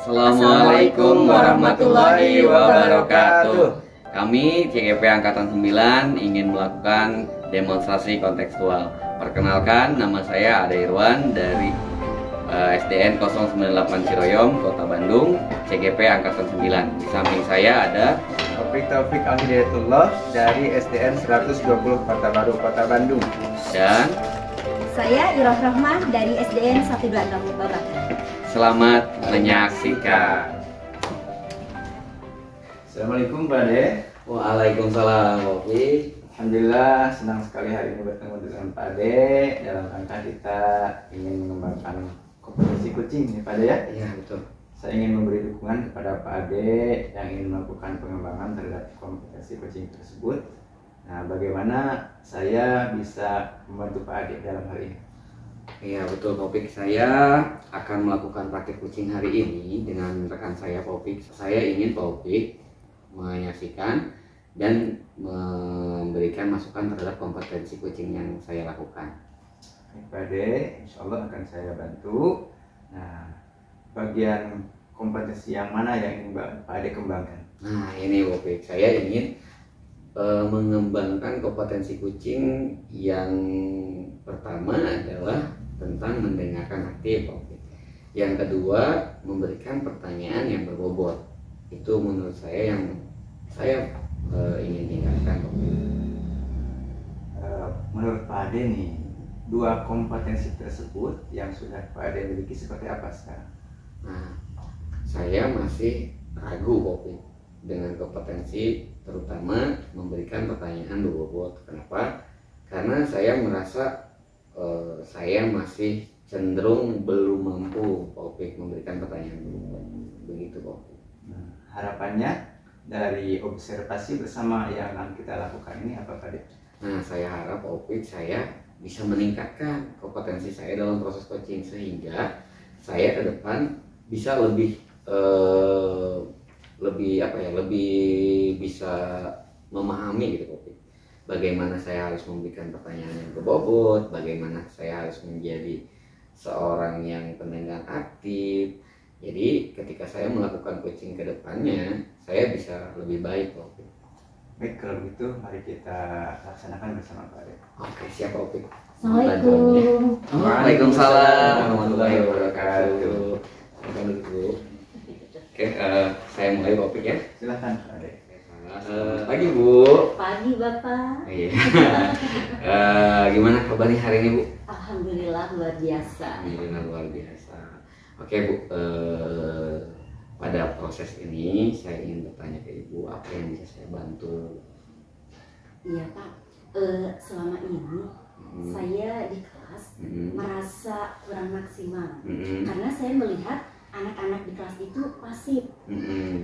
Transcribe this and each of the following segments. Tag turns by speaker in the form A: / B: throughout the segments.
A: Assalamualaikum warahmatullahi wabarakatuh. Kami CGP Angkatan 9 ingin melakukan demonstrasi kontekstual. Perkenalkan, nama saya Ade Irwan dari SDN 098 Ciroyom, Kota Bandung, CGP Angkatan 9. Di samping saya ada
B: Taufik Alhidayatullah dari SDN 120 Kota Baru, Kota Bandung.
A: Dan
C: saya Iroh Rahman dari SDN 126 Babakan.
A: Selamat menyaksikan.
B: Assalamualaikum Pak Ade.
A: Waalaikumsalam Taufik.
B: Alhamdulillah senang sekali hari ini bertemu dengan Pak Ade dalam rangka kita ingin mengembangkan kompetisi kucing nih Pak Ade ya.
A: Iya betul.
B: Saya ingin memberi dukungan kepada Pak Ade yang ingin melakukan pengembangan terhadap kompetisi kucing tersebut. Nah, bagaimana saya bisa membantu Pak Ade dalam hal ini?
A: Iya betul Taufik, saya akan melakukan praktik kucing hari ini dengan rekan saya Taufik. Saya ingin Taufik menyaksikan dan memberikan masukan terhadap kompetensi kucing yang saya lakukan.
B: Pak Ade, insya Allah akan saya bantu. Nah, bagian kompetensi yang mana yang ingin Pak Ade kembangkan?
A: Nah ini Taufik, saya ingin mengembangkan kompetensi kucing yang pertama adalah tentang mendengarkan aktif. Yang kedua, memberikan pertanyaan yang berbobot. Itu menurut saya yang saya ingin tingkatkan.
B: Menurut Pak Ade nih, dua kompetensi tersebut yang sudah Pak Ade miliki seperti apa sekarang?
A: Nah, saya masih ragu Taufik dengan kompetensi, terutama memberikan pertanyaan berbobot. Kenapa? Karena saya merasa saya masih cenderung belum mampu Taufik memberikan pertanyaan berbobot. Begitu Taufik.
B: Nah, harapannya dari observasi bersama yang akan kita lakukan ini apa Pak Ade?
A: Nah, saya harap Taufik saya bisa meningkatkan kompetensi saya dalam proses coaching sehingga saya ke depan bisa lebih bisa memahami gitu Taufik. Bagaimana saya harus memberikan pertanyaan yang berbobot, bagaimana saya harus menjadi seorang yang pendengar aktif. Jadi ketika saya melakukan coaching ke depannya, saya bisa lebih baik Taufik.
B: Baik, kalau begitu mari kita laksanakan bersama Pak Ade.
A: Oke, siap Taufik.
C: Assalamualaikum.
A: Waalaikumsalam warahmatullahi wabarakatuh. Oke, saya mulai Taufik ya.
B: Silakan Pak Ade.
A: Pagi Bu.
C: Pagi Bapak.
A: Iya. Gimana kabarnya hari ini Bu?
C: Alhamdulillah luar biasa.
A: Alhamdulillah luar biasa. Oke Bu, pada proses ini saya ingin bertanya ke Ibu, apa yang bisa saya bantu?
C: Iya Pak, selama ini saya di kelas merasa kurang maksimal karena saya melihat anak-anak di kelas itu pasif,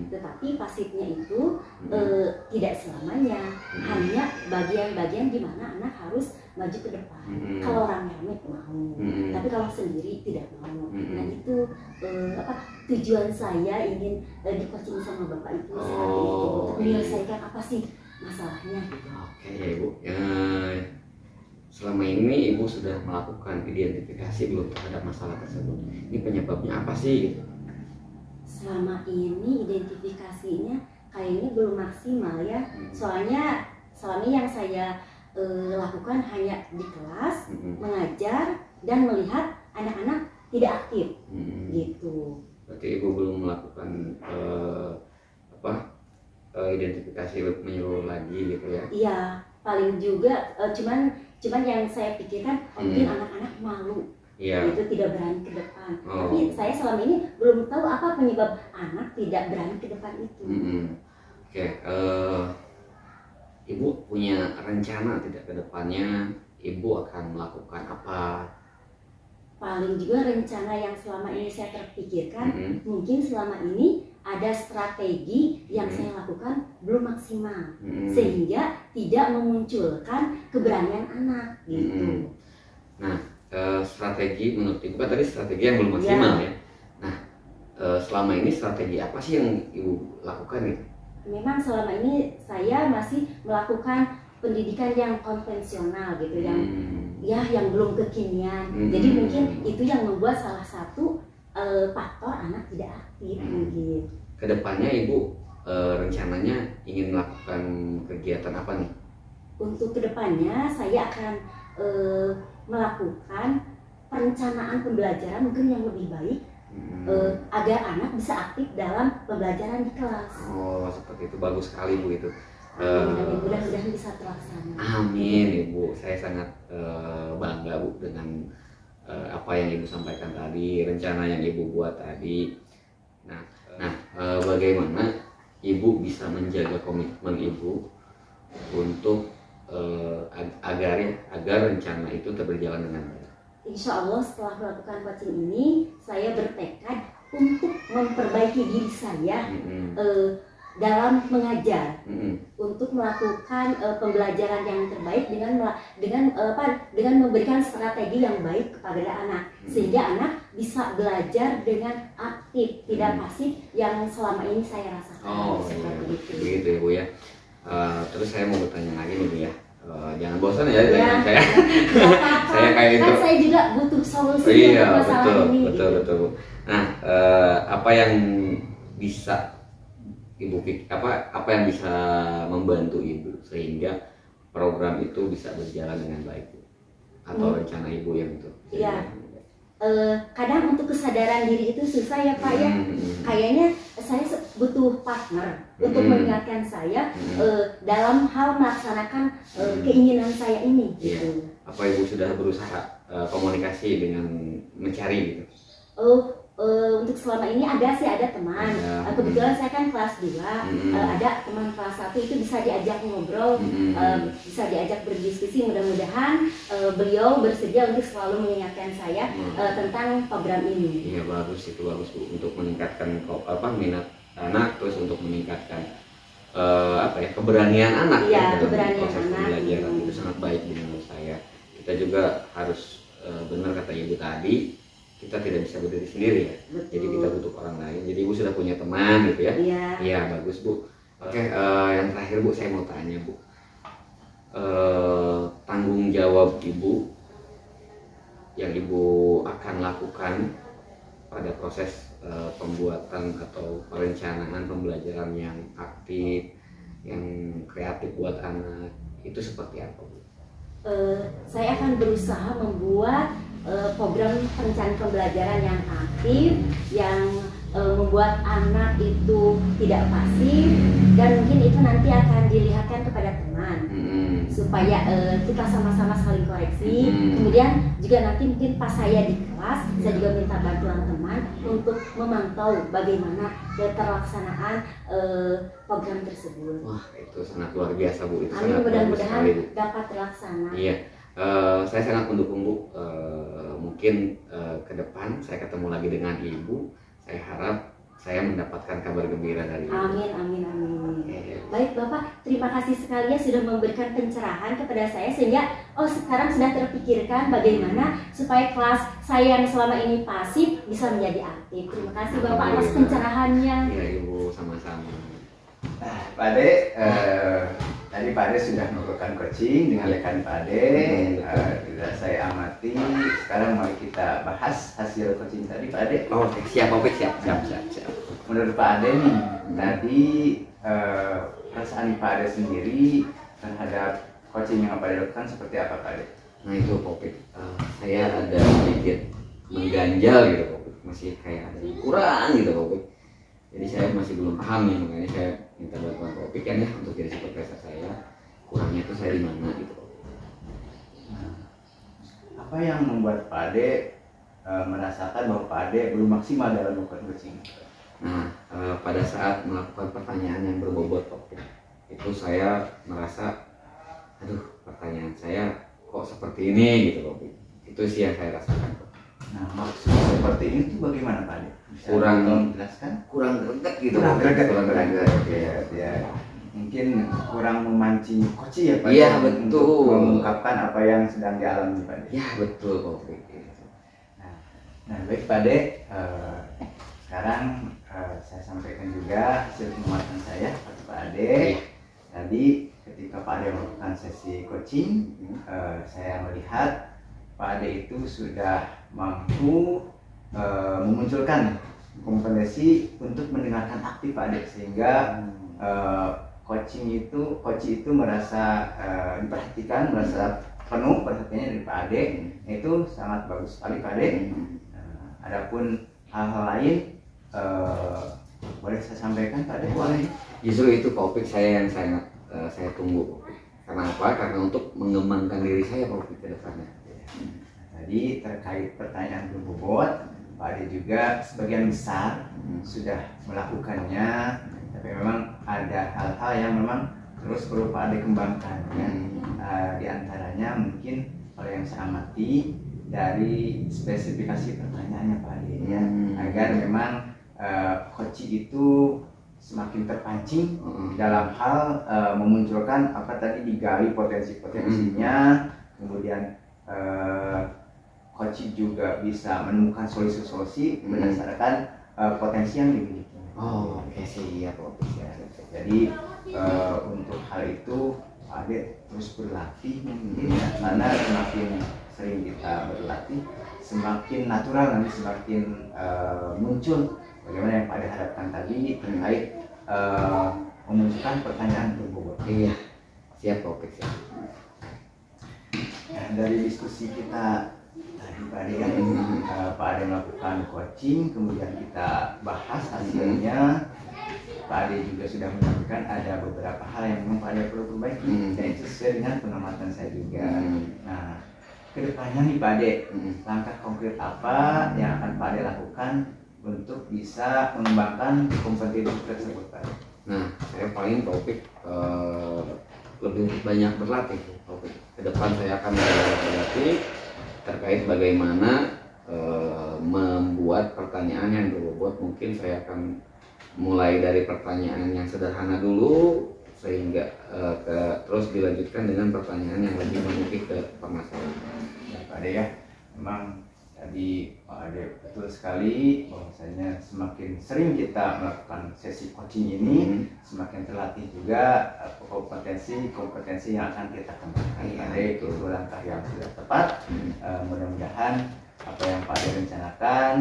C: tetapi pasifnya itu tidak selamanya, hanya bagian-bagian di mana anak harus maju ke depan. Kalau rame-rame mau, tapi kalau sendiri tidak mau. Nah itu tujuan saya ingin di coaching sama Bapak itu seperti itu, untuk menyelesaikan apa sih masalahnya gitu.
A: Oke Ibu, selama ini Ibu sudah melakukan identifikasi belum terhadap masalah tersebut? Ini penyebabnya apa sih? Gitu?
C: Selama ini identifikasinya kayaknya belum maksimal ya. Soalnya selama ini yang saya lakukan hanya di kelas, mengajar dan melihat anak-anak tidak aktif, gitu.
A: Berarti Ibu belum melakukan identifikasi menyeluruh lagi gitu ya?
C: Iya, paling juga cuman yang saya pikirkan mungkin anak-anak malu, itu tidak berani ke depan. Tapi saya selama ini belum tahu apa penyebab anak tidak berani ke depan itu.
A: Oke, Ibu punya rencana tidak ke depannya? Ibu akan melakukan apa?
C: Paling juga rencana yang selama ini saya terpikirkan, mungkin selama ini ada strategi yang saya lakukan belum maksimal, sehingga tidak memunculkan keberanian anak gitu.
A: Nah, strategi menurut Ibu kan tadi strategi yang belum maksimal ya. Nah, selama ini strategi apa sih yang Ibu lakukan gitu?
C: Memang selama ini saya masih melakukan pendidikan yang konvensional gitu, yang belum kekinian. Jadi mungkin itu yang membuat salah satu faktor anak tidak aktif mungkin.
A: Kedepannya Ibu rencananya ingin melakukan kegiatan apa nih?
C: Untuk kedepannya saya akan melakukan perencanaan pembelajaran mungkin yang lebih baik agar anak bisa aktif dalam pembelajaran di kelas.
A: Oh, seperti itu, bagus sekali Bu itu.
C: Mudah-mudahan bisa terlaksana.
A: Amin Ibu, saya sangat bangga Bu dengan apa yang Ibu sampaikan tadi, rencana yang Ibu buat tadi. Nah, bagaimana Ibu bisa menjaga komitmen Ibu untuk agar rencana itu berjalan dengan baik?
C: Insya Allah setelah melakukan coaching ini, saya bertekad untuk memperbaiki diri saya dalam mengajar, untuk melakukan pembelajaran yang terbaik dengan memberikan strategi yang baik kepada anak, sehingga anak bisa belajar dengan aktif, tidak pasif yang selama ini saya rasakan. Seperti itu.
A: Begitu ya Bu ya. Terus saya mau bertanya lagi nih Bu ya. Jangan bosan ya dengan saya. Saya kayak itu.
C: Kan saya juga butuh solusi untuk masalah ini.
A: Betul. Nah, apa yang bisa Ibu apa yang bisa membantu Ibu sehingga program itu bisa berjalan dengan baik, atau rencana Ibu yang itu?
C: Iya. Kadang untuk kesadaran diri itu susah ya Pak ya. Kayaknya saya butuh partner untuk mengingatkan saya dalam hal melaksanakan keinginan saya ini. Gitu.
A: Apa Ibu sudah berusaha komunikasi dengan mencari gitu?
C: Untuk selama ini ada teman. Kebetulan saya kan kelas 2, ada teman kelas 1 itu bisa diajak ngobrol, bisa diajak berdiskusi. Mudah-mudahan beliau bersedia untuk selalu mengingatkan saya tentang program ini.
A: Iya, bagus Bu, untuk meningkatkan minat anak, terus untuk meningkatkan keberanian anak dalam proses pembelajaran. Itu sangat baik menurut saya. Kita juga harus benar kata Ibu tadi, kita tidak bisa berdiri sendiri ya.
C: Betul.
A: Jadi kita butuh orang lain. Jadi Ibu sudah punya teman gitu ya. Iya, bagus Bu. Oke, yang terakhir Bu, saya mau tanya Bu, tanggung jawab Ibu yang Ibu akan lakukan pada proses pembuatan atau perencanaan pembelajaran yang aktif, yang kreatif buat anak, itu seperti apa Bu?
C: Saya akan berusaha membuat program perencanaan pembelajaran yang aktif, yang membuat anak itu tidak pasif, dan mungkin itu nanti akan dilihatkan kepada teman supaya kita sama-sama saling koreksi. Kemudian juga nanti mungkin pas saya di kelas, saya juga minta bantuan teman untuk memantau bagaimana terlaksanaan program tersebut.
A: Wah, itu sangat luar biasa Bu, itu
C: Amin,
A: sangat
C: mudah-mudahan
A: bagus sekali, Bu.
C: dapat terlaksana.
A: Iya, saya sangat mendukung Bu. Mungkin ke depan saya ketemu lagi dengan Ibu, saya harap saya mendapatkan kabar gembira dari Ibu.
C: Amin. Baik Bapak, terima kasih sekali ya sudah memberikan pencerahan kepada saya, sehingga sekarang sudah terpikirkan bagaimana supaya kelas saya yang selama ini pasif bisa menjadi aktif. Terima kasih Bapak atas pencerahannya.
A: Iya Ibu, sama-sama.
B: Nah, Pak Ade, tadi Pak Ade sudah melakukan coaching dengan rekan Pak Ade. Sudah saya amati. Sekarang mari kita bahas hasil coaching tadi Pak Ade.
A: Oke, siap.
B: Menurut Pak Ade nih, tadi perasaan Pak Ade sendiri terhadap coaching yang Pak Ade lakukan seperti apa Pak Ade?
A: Nah itu Popik, saya ada sedikit mengganjal gitu Popik, masih kayak ada yang kurang gitu Popik. Jadi saya masih belum paham nih, makanya saya minta bantuan Popik kan ya untuk jadi supervisor saya. Kurangnya itu saya di mana gitu Popik.
B: Apa yang membuat Pak Ade merasakan bahwa Pak Ade belum maksimal dalam melakukan coaching?
A: Nah, pada saat melakukan pertanyaan yang berbobot Popik, itu saya merasa, aduh pertanyaan saya kok seperti ini gitu Popik. Itu sih yang saya rasakan.
B: Nah, maksud seperti ini tuh bagaimana Pak Ade?
A: Kurang
B: menjelaskan?
A: Kurang greget gitu.
B: Kurang greget.
A: Ya.
B: Mungkin kurang memancing coach ya Pak.
A: Iya,
B: untuk
A: betul.
B: mengungkapkan apa yang sedang dialami Pak Ade.
A: Ya betul Popik.
B: Nah, baik Pak Ade, sekarang saya sampaikan juga hasil pengamatan saya kepada Pak Ade. Tadi ketika Pak Ade melakukan sesi coaching, saya melihat Pak Ade itu sudah mampu memunculkan kompetensi untuk mendengarkan aktif Pak Ade, sehingga coach itu merasa diperhatikan, merasa penuh perhatiannya dari Pak Ade. Itu sangat bagus sekali Pak Ade. Adapun hal-hal lain boleh saya sampaikan Pak Ade?
A: Boleh. Justru itu topik saya yang sangat saya tunggu. Karena apa? Karena untuk mengembangkan diri saya Pak ke depannya.
B: Tadi terkait pertanyaan berbobot, Pak Ade juga sebagian besar sudah melakukannya, tapi memang ada hal-hal yang memang terus perlu Pak Ade kembangkan ya. Di antaranya mungkin kalau yang saya amati dari spesifikasi pertanyaannya Pak Ade ya, agar memang coach itu semakin terpancing dalam hal memunculkan apa tadi, digali potensi-potensinya, kemudian coach juga bisa menemukan solusi-solusi berdasarkan potensi yang dimiliki.
A: Oh, oke siap.
B: Jadi untuk hal itu Pak Ade terus berlatih mungkin ya, karena semakin sering kita berlatih, semakin natural nanti, semakin muncul bagaimana yang Pak Ade harapkan tadi terkait memunculkan pertanyaan berbobot.
A: Iya, siap Pak Opik.
B: Nah, dari diskusi kita tadi Pak Ade kan, Pak Ade melakukan coaching, kemudian kita bahas hasilnya. Pak Ade juga sudah menyampaikan ada beberapa hal yang memang Pak Ade perlu perbaiki, dan itu sesuai dengan pengamatan saya juga. Nah, kedepannya nih Pak Ade, langkah konkret apa yang akan Pak Ade lakukan untuk bisa mengembangkan kompetensi tersebut Pak Ade?
A: Nah, saya paling topik lebih banyak berlatih. Topik ke depan saya akan berlatih terkait bagaimana membuat pertanyaan yang berbobot. Mungkin saya akan mulai dari pertanyaan yang sederhana dulu, sehingga terus dilanjutkan dengan pertanyaan yang lebih menukik ke permasalahan.
B: Ya Pak Ade ya, memang tadi Pak Ade betul sekali bahwasanya semakin sering kita melakukan sesi coaching ini, semakin terlatih juga kompetensi yang akan kita kembangkan. Pak Ade, itu langkah yang sudah tepat. Mudah-mudahan apa yang Pak Ade rencanakan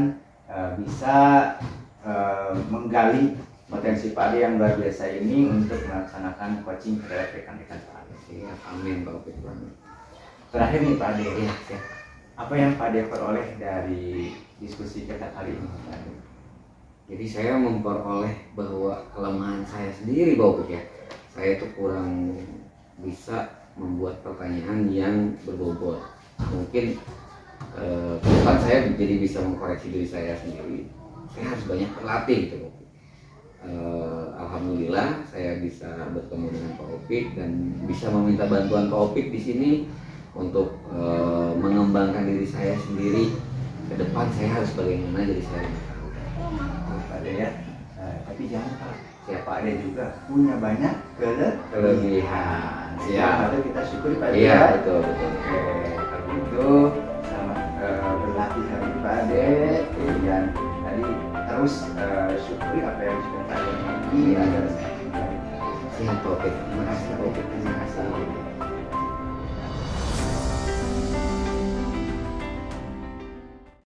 B: bisa menggali potensi Pak Ade yang luar biasa ini untuk melaksanakan coaching kepada rekan-rekan Pak Ade.
A: Siap, amin Pak Opik.
B: Terakhir nih Pak Ade,
A: Iya, siap.
B: apa yang Pak Ade peroleh dari diskusi kita kali ini Pak Ade?
A: Jadi saya memperoleh bahwa kelemahan saya sendiri Pak Opik ya, saya itu kurang bisa membuat pertanyaan yang berbobot. Mungkin ke depan saya jadi bisa mengkoreksi diri saya sendiri. Saya harus banyak berlatih gitu Pak Opik. Alhamdulillah saya bisa bertemu dengan Pak Opik dan bisa meminta bantuan Pak Opik di sini untuk mengembangkan diri saya sendiri. Ke depan saya harus bagaimana jadi saya lebih tahu.
B: Pak Ade ya, tapi jangan lupa Pak Ade juga punya banyak kelebihan.
A: Siap.
B: Patut kita syukuri Pak Ade.
A: Iya,
B: Ya.
A: betul.
B: Kalau gitu selamat berlatih hari ini Pak Ade, dan tadi terus syukuri apa yang sudah Pak Ade miliki agar semakin baik.
A: Siap Pak Opik. Terima kasih Pak Opik. Terima kasih.